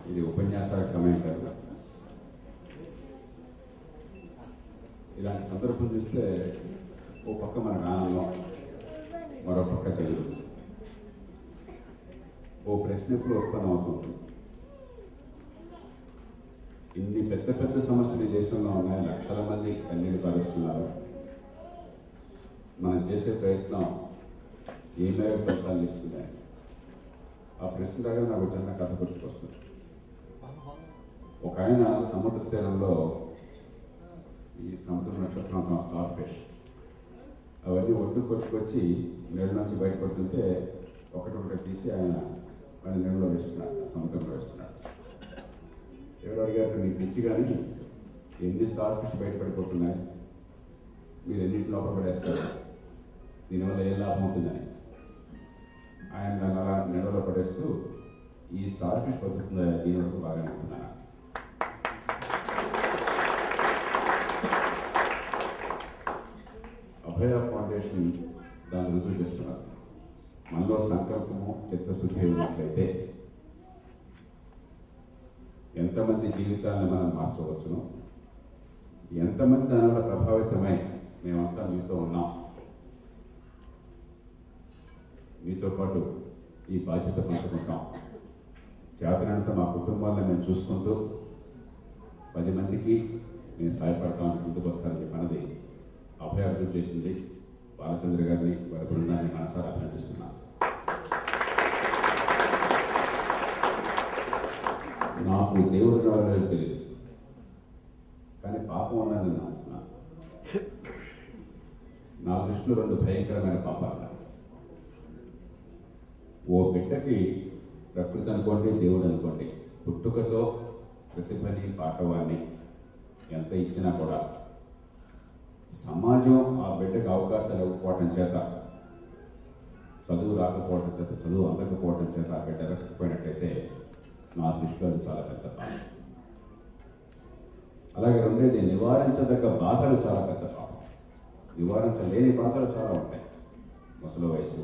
ఇది ఉపన్యాసాలకు సమయం కాదు. ఇలాంటి సందర్భం చూస్తే ఓ పక్క మనకు ఆనందం, మరో పక్క తెలుగు. ఓ ప్రశ్న ఎప్పుడు ఉత్పన్నం అవుతుంది. ఇన్ని పెద్ద పెద్ద సమస్యలు ఈ దేశంలో ఉన్నాయి, లక్షల మంది కన్నీళ్ళు కారుస్తున్నారు. మనం చేసే ప్రయత్నం ఏ మేర ఫలితాలు ఇస్తున్నాయి? ఆ ప్రశ్న దగ్గర నాకు చిన్న కథ గుర్తుకొస్తుంది. ఒక ఆయన సముద్ర తీరంలో ఈ సముద్ర నక్షత్రం స్టార్ ఫిష్ అవన్నీ ఒడ్డు కొట్టుకొచ్చి నీళ్ళ నుంచి బయటపడుతుంటే ఒకటి తీసి ఆయన మన నీళ్ళలో వేస్తున్నాడు, సముద్రంలో వేస్తున్నాడు. ఎవరు అడిగారు, మీకు పిచ్చి కానీ ఎన్ని స్టార్ ఫిష్ బయటపడిపోతున్నాయి, మీరు ఎన్నింటి లోపల పడేస్తారు, దీనివల్ల ఏ లాభం ఉంటుందని ఆయన దాన్ని అలా నీళ్ళలో పడేస్తూ ఈ స్టార్ ఫిష్ బతుకుతుందా, దీని వరకు బాగానే ఉంటుందా. అభయ ఫౌండేషన్ దాన్ని రుజువు చేస్తున్నారు. మనలో సంకల్పము, చిత్తశుద్ధి ఉన్నట్లయితే ఎంతమంది జీవితాలను మనం మార్చవచ్చును, ఎంతమంది దానివల్ల ప్రభావితమై మేమంతా మీతో ఉన్నాం, మీతో పాటు ఈ బాధ్యత పంచుకుంటాం. చేతనంతా మా కుటుంబాలను మేము చూసుకుంటూ 10 మందికి నేను సహాయపడతామని ముందుకు వస్తానని చెప్పినది అభయార్థం చేసింది. బాలచంద్ర గారిని, వారి బృందాన్ని మనసారా అభినందిస్తున్నాను. నాకు దేవుడు రావాలని తెలియదు, కానీ పాపం ఉన్నది అనుకున్నాను. నా దృష్టిలో 2 భయంకరమైన పాపాలు. ఓ బిడ్డకి ప్రకృతి అనుకోండి, దేవుడు అనుకోండి, పుట్టుకతో ప్రతిభని, పాఠవాన్ని ఎంత ఇచ్చినా కూడా సమాజం ఆ బిడ్డకు అవకాశాలు ఇవ్వకపోవటం చేత, చదువు రాకపోవటం చేత, చదువు అందకపోవటం చేత ఆ బిడ్డ ఎరగకపోయినట్టయితే నా దృష్టిలో అది చాలా పెద్ద పాపం. అలాగే రెండేది, నివారించదగ్గ బాధలు చాలా పెద్ద పాపం. నివారించలేని బాధలు చాలా ఉంటాయి. ముసలి వయసు,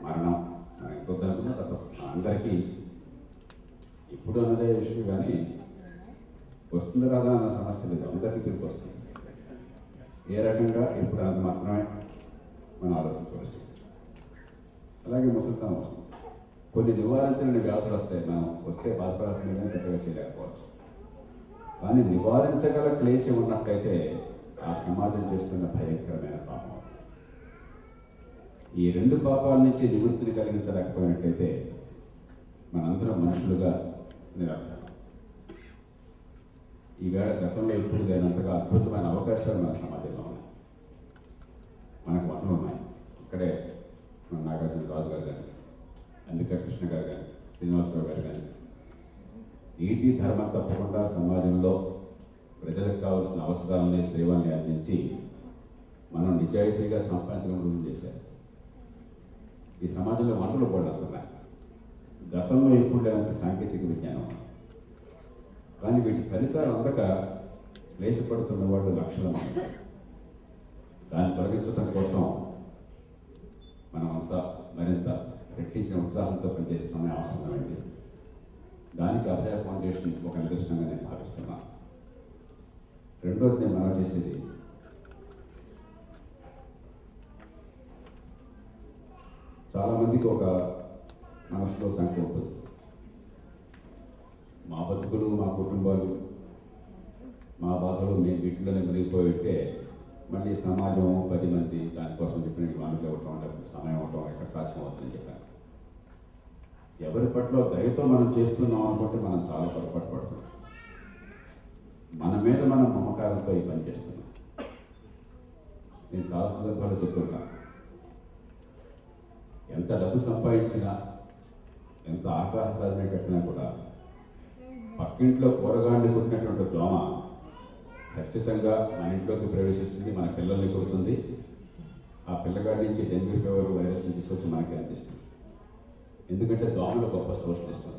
మరణం, మనకి కొద్దనుకున్న అందరికీ ఇప్పుడు అన్నదే విషయం, కానీ వస్తుంది రాదా అన్న సమస్య లేదు, అందరికీ తిరిగి వస్తుంది. ఏ రకంగా ఇప్పుడు అది మాత్రమే మనం ఆలోచించవలసి. అలాగే ముసలితనం వస్తుంది. కొన్ని నివారించలేని వ్యాధులు వస్తాయి, మనం వస్తే బాధపడాల్సింది కానీ పెద్దగా చేయలేకపోవచ్చు. కానీ నివారించగల క్లేశం ఉన్నట్లయితే ఆ సమాజం చేస్తున్న భయంకరమైన పాపం. ఈ 2 పాపాల నుంచి నివృత్తిని కలిగించలేకపోయినట్లయితే మనందరం మనుషులుగా నిరర్థం. ఈవేళ గతంలో ఇప్పుడు లేనంతగా అద్భుతమైన అవకాశాలు మన సమాజంలో ఉన్నాయి. మనకు వనరులు ఉన్నాయి. ఇక్కడే మన నాగార్జున రాజు గారు కానీ, అంబికా కృష్ణ గారు కానీ, శ్రీనివాసరావు గారు కానీ నీతి ధర్మం తప్పకుండా సమాజంలో ప్రజలకు కావాల్సిన అవసరాలని, సేవల్ని అందించి మనం నిజాయితీగా సంపాదించడం రుజువు చేశారు. ఈ సమాజంలో వనరులు కూడా ఉన్నాయి. గతంలో ఎప్పుడు లేనంత సాంకేతిక విజ్ఞానం, కానీ వీటి ఫలితాలు అందక క్లేశపడుతున్న వాళ్ళు లక్షల మంది. దాన్ని తొలగించడం కోసం మనమంతా మరింత రెట్టించిన ఉత్సాహంతో పనిచేసే సమయం అవసరమైంది. దానికి అభయ ఫౌండేషన్ ఒక నిదర్శనంగా నేను భావిస్తున్నాను. రెండోది నేను మనం చేసేది, చాలామందికి ఒక మనసులో సంఖ్య ఉంటుంది, మా బతుకులు, మా కుటుంబాలు, మా బాధలు మేము వీటిలోనే మునిగిపోయి ఉంటే మళ్ళీ సమాజం 10 మంది దానికోసం చెప్పిన వానికి ఇవ్వటం, సమయం అవ్వటం ఎక్కడ సాధ్యం అవుతుందని చెప్పాను. ఎవరి పట్ల దయతో మనం చేస్తున్నాం అనుకుంటే మనం చాలా పొరపాటు పడుతున్నాం. మన మీద మనం మమకారంతో ఈ పని చేస్తున్నాం. నేను చాలా సందర్భాల్లో చెప్తున్నాను, ఎంత డబ్బు సంపాదించినా, ఎంత ఆకాశ సాధన కట్టినా కూడా పక్కింట్లో కూరగాండి కుట్టినటువంటి దోమ ఖచ్చితంగా మన ఇంట్లోకి ప్రవేశిస్తుంది, మన పిల్లల్ని కుడుతుంది. ఆ పిల్లగాడి నుంచి డెంగ్యూ ఫీవర్ వైరస్ని తీసుకొచ్చి మనకి అందిస్తుంది. ఎందుకంటే దోమలు గొప్ప సోషలిస్ట్.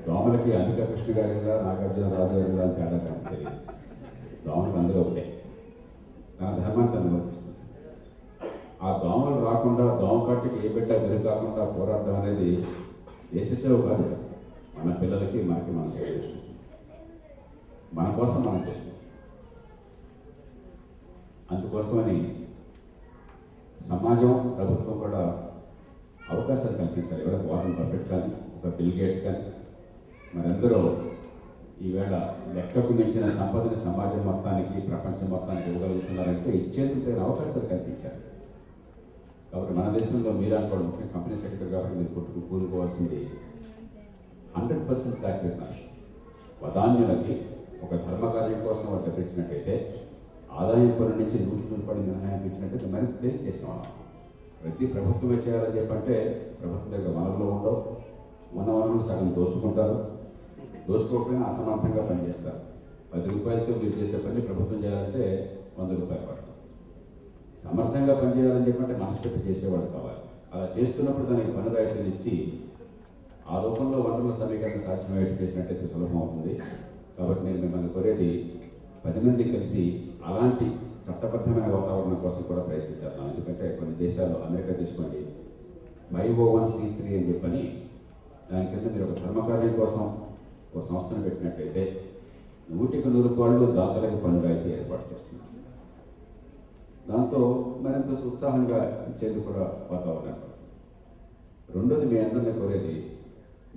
దోమలకి అంబికా కృష్ణ గారి నాగార్జున రాజు గారి అని తేడా కానీ తెలియదు. దోమలు అందరూ ఒకటే, తన ధర్మాన్ని తను నిర్వర్తిస్తుంది. ఆ దోమలు రాకుండా, దోమ కాటికి ఏ బిడ్డ గురి కాకుండా పోరాడడం అనేది దేశ సేవ కాదు, మన పిల్లలకి మనకి మనం సేవ చేసుకుంటాం, మన కోసం మనం చేసుకుంటాం. అందుకోసమని సమాజం, ప్రభుత్వం కూడా అవకాశాలు కల్పించాలి. ఎవరికి వారన్ బఫెట్ కానీ, ఒక బిల్ గేట్స్ కానీ, మరెందరో ఈవేళ లెక్కకు మించిన సంపదని సమాజం మొత్తానికి, ప్రపంచం మొత్తానికి ఇవ్వగలుగుతున్నారంటే ఇచ్చేందుకు తగిన అవకాశాలు కల్పించాలి. కాబట్టి మన దేశంలో మీరు అనుకోవడం, ముఖ్యంగా కంపెనీ సెక్రటరీ కాబట్టి మీరు కూరుకోవాల్సింది 100% ట్యాక్స్ ఎగ్జామ్షన్. వదాన్యులకి ఒక ధర్మకార్యం కోసం వాళ్ళు తెప్పించినట్టయితే ఆదాయం పన్ను నుంచి 100% మినహాయింపు ఇచ్చినట్టయితే మరి దేనికి చేస్తాం? ప్రతి ప్రభుత్వమే చేయాలని చెప్పంటే ప్రభుత్వం దగ్గర వనరులు ఉండవు, ఉన్న వనరులు సగం దోచుకుంటారు, దోచుకోకపోయినా అసమర్థంగా పనిచేస్తారు. 10 రూపాయలతో మీరు చేసే పని ప్రభుత్వం చేయాలంటే 100 రూపాయలు పడుతుంది. సమర్థంగా పనిచేయాలని చెప్పంటే మనసు పెట్టి చేసేవాడు కావాలి. అలా చేస్తున్నప్పుడు దానికి పన్ను రాయితీలు ఇచ్చి ఆ రూపంలో వనరుల సమీకరణ సాధ్యమయ్యేట్టు చేసినట్టయితే సులభం అవుతుంది. కాబట్టి నేను మిమ్మల్ని కోరేది 10 మంది కలిసి అలాంటి చట్టబద్ధమైన వాతావరణం కోసం కూడా ప్రయత్నించాను. ఎందుకంటే కొన్ని దేశాలు, అమెరికా తీసుకోండి, 501(c)(3 అని చెప్పని దాని కింద మీరు ఒక ధర్మకార్యం కోసం ఒక సంస్థను పెట్టినట్టయితే 100కి 100 రూపాయలు దాతలకు పన్ను రాయితీ ఏర్పాటు చేస్తున్నారు. దాంతో మరింత ఉత్సాహంగా ఇచ్చేందుకు కూడా వాతావరణం. రెండోది, మీ అందరినీ కోరేది,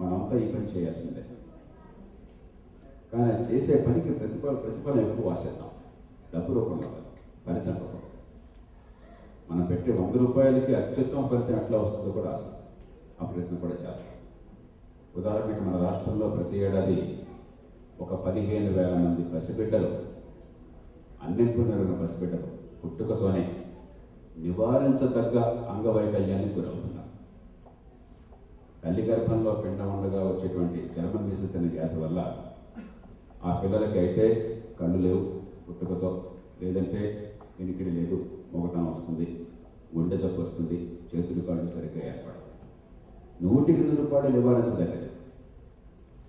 మనమంతా ఈ పని చేయాల్సిందే, కానీ చేసే పనికి ప్రతిఫలం ఎక్కువ ఆశిద్దాం. డబ్బు రూపంలో, ఫలితం రూపంలో. మనం పెట్టే 100 రూపాయలకి అత్యుత్తమ ఫలితం ఎట్లా వస్తుందో కూడా ఆశ, ఆ ప్రయత్నం కూడా చేద్దాం. ఉదాహరణకి మన రాష్ట్రంలో ప్రతి ఏడాది ఒక 15,000 మంది పసిబిడ్డలు, అన్నెంపునరున్న పసిబిడ్డలు పుట్టుకతోనే నివారించదగ్గ అంగవైకల్యానికి గురవుతున్నారు. తల్లి గర్భంలో పిండం ఉండగా వచ్చేటువంటి జర్మన్ మీసిల్స్ అనే వ్యాధి వల్ల ఆ పిల్లలకి అయితే కళ్ళు లేవు పుట్టుకతో, లేదంటే వినికిడి లేదు, మొగతనం వస్తుంది, గుండె జబ్బు వస్తుంది, చేతులు కాళ్ళు సరిగ్గా ఏర్పడవు. 100కి 100 రూపాయలు నివారించదగ్గది.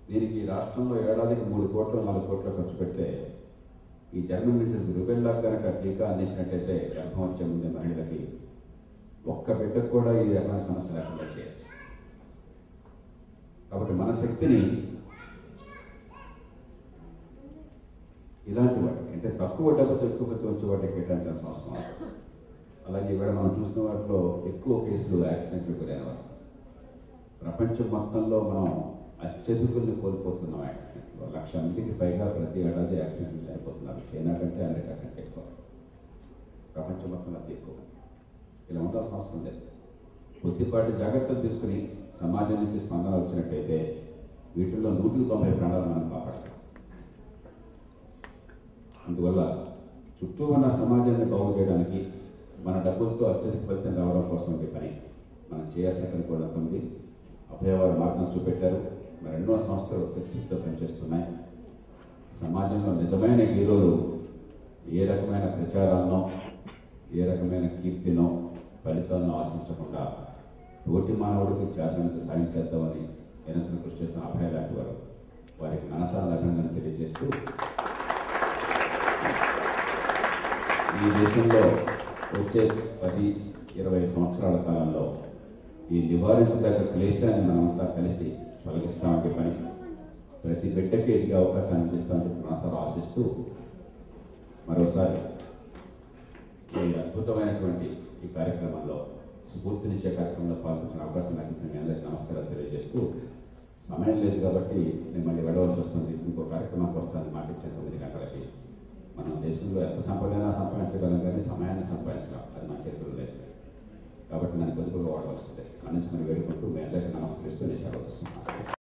దీనికి రాష్ట్రంలో ఏడాదికి 3 కోట్లు 4 కోట్లు ఖర్చు పెడితే ఈ జర్మన్ మీసిల్స్ రుబెల్లా కనుక టీకా అందించినట్టయితే గర్భం వచ్చే ముందే మహిళలకి ఒక్క బిడ్డకు కూడా ఈ రకమైన సమస్య లేకుండా చేయొచ్చు. కాబట్టి మన శక్తిని ఇలాంటి వాటికి, అంటే తక్కువ డబ్బుతో ఎక్కువ ఫలితం వచ్చే వాటికి కేటాయించాల్సిన అవసరం ఉంది. అలాగే ఇవాళ మనం చూసిన వాటిలో ఎక్కువ కేసులు యాక్సిడెంట్లు గురైన వారు. ప్రపంచం మొత్తంలో మనం అత్యధికుల్ని కోల్పోతున్నాం యాక్సిడెంట్లో. 1,00,000 మందికి పైగా ప్రతి ఏడాది యాక్సిడెంట్లు చనిపోతున్నారు. చైనా కంటే అమెరికా కంటే ఎక్కువ, ప్రపంచం మొత్తం అతి ఎక్కువ. ఇలా ఉండాల్సిన అవసరం లేదు. కొద్దిపాటి జాగ్రత్తలు తీసుకుని సమాజం నుంచి స్పందన వచ్చినట్టయితే వీటిల్లో 190 ప్రాణాలు మనం కాపాడతాం. అందువల్ల చుట్టూ ఉన్న సమాజాన్ని బాగు చేయడానికి మన డబ్బులతో అత్యధిక ఫలితం రావడం కోసం పని మనం చేయాల్సిన పని కూడా ఉంది. అభయవారు మార్గం చూపెట్టారు. మరెన్నో సంస్థలు చర్చతో పనిచేస్తున్నాయి. సమాజంలో నిజమైన హీరోలు ఏ రకమైన ప్రచారాన్నో, ఏ రకమైన కీర్తినో, ఫలితాలను ఆశించకుండా తోటి మానవుడికి చేతనంత సాయం చేద్దామని నిరంతరం కృషి చేస్తున్న అభయ లాంటి వారు, వారికి మనసాల అభినందన తెలియజేస్తూ, ఈ దేశంలో వచ్చే 10-20 సంవత్సరాల కాలంలో ఈ నివారించదగ్గ క్లేశాన్ని మనమంతా కలిసి తొలగిస్తామని పని, ప్రతి బిడ్డకి ఎదిగే అవకాశాన్ని అందిస్తామని చెప్పి మనసారా ఆశిస్తూ, మరోసారి ఈ అద్భుతమైనటువంటి ఈ కార్యక్రమంలో, స్ఫూర్తినిచ్చే కార్యక్రమంలో పాల్గొన్న అవకాశం నాకు మీ అందరికీ నమస్కారాలు తెలియజేస్తూ, సమయం లేదు కాబట్టి నేను మళ్ళీ వెళ్ళవలసి వస్తుంది. ఇంకో కార్యక్రమానికి వస్తాను మాట ఇచ్చాను 9 గంటలకి. మనం దేశంలో ఎంత సంపదైనా సంపాదించగలం, కానీ సమయాన్ని సంపాదించడం అది మన చేతుల్లో లేదు. కాబట్టి నన్ను పొదుపుగా వాడవలసిందే. మన నుంచి మనం వేడుకుంటూ మీ అందరికీ నమస్కరిస్తూ నేను సెలవు తీసుకుంటున్నాను.